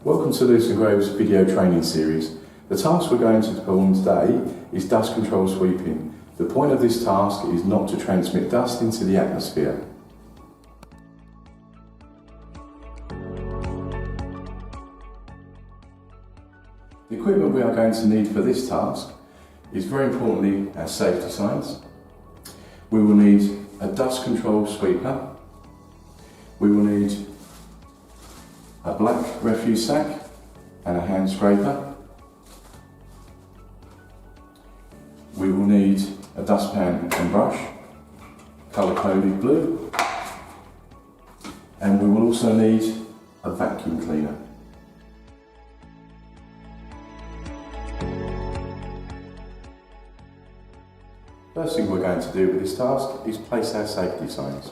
Welcome to Lewis & Graves video training series. The task we're going to perform today is dust control sweeping. The point of this task is not to transmit dust into the atmosphere. The equipment we are going to need for this task is very importantly our safety signs. We will need a dust control sweeper. We will need a black refuse sack and a hand scraper. We will need a dustpan and brush, colour coded blue, and we will also need a vacuum cleaner. First thing we're going to do with this task is place our safety signs.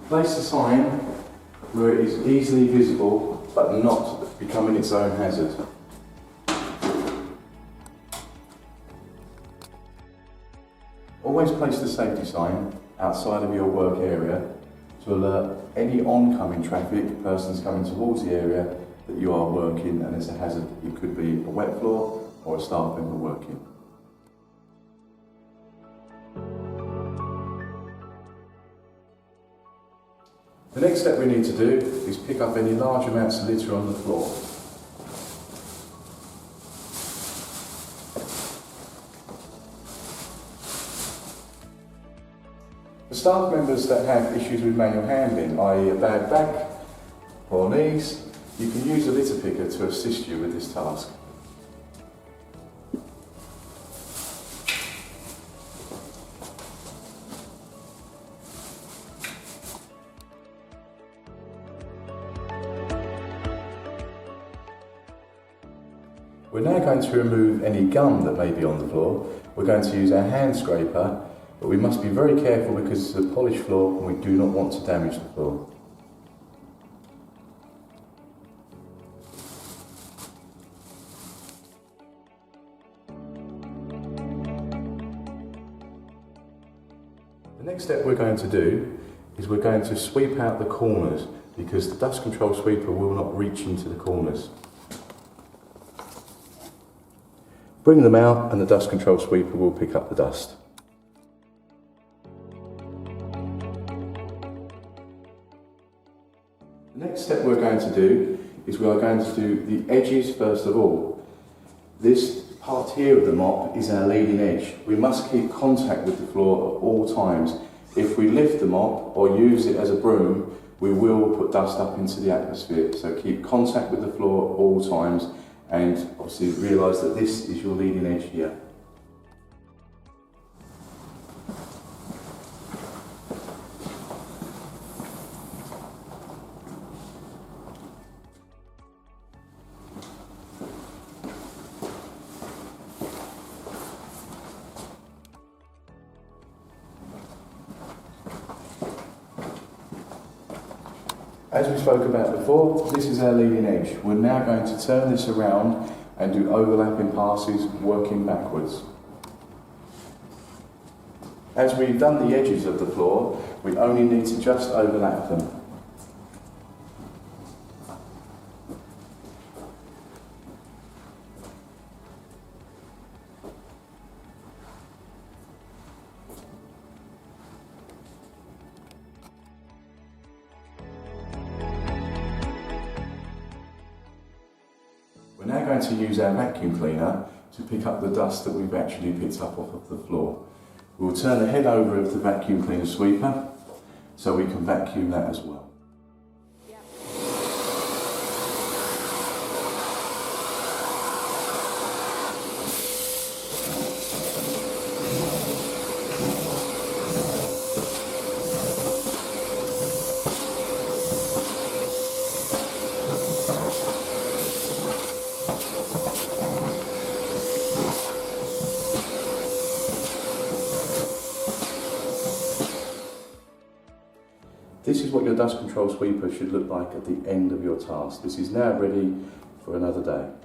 Place a sign where it is easily visible but not becoming its own hazard. Always place the safety sign outside of your work area to alert any oncoming traffic, persons coming towards the area that you are working and there's a hazard. It could be a wet floor or a staff member working. The next step we need to do is pick up any large amounts of litter on the floor. For staff members that have issues with manual handling, i.e. a bad back or knees, you can use a litter picker to assist you with this task. We're now going to remove any gum that may be on the floor. We're going to use our hand scraper, but we must be very careful because it's a polished floor and we do not want to damage the floor. The next step we're going to do is we're going to sweep out the corners because the dust control sweeper will not reach into the corners. Bring them out and the dust control sweeper will pick up the dust. The next step we're going to do is we are going to do the edges first of all. This part here of the mop is our leading edge. We must keep contact with the floor at all times. If we lift the mop or use it as a broom, we will put dust up into the atmosphere. So keep contact with the floor at all times. And obviously realise that this is your leading edge here. As we spoke about before, this is our leading edge. We're now going to turn this around and do overlapping passes, working backwards. As we've done the edges of the floor, we only need to just overlap them. We're now going to use our vacuum cleaner to pick up the dust that we've actually picked up off of the floor. We'll turn the head over of the vacuum cleaner sweeper so we can vacuum that as well. This is what your dust control sweeper should look like at the end of your task. This is now ready for another day.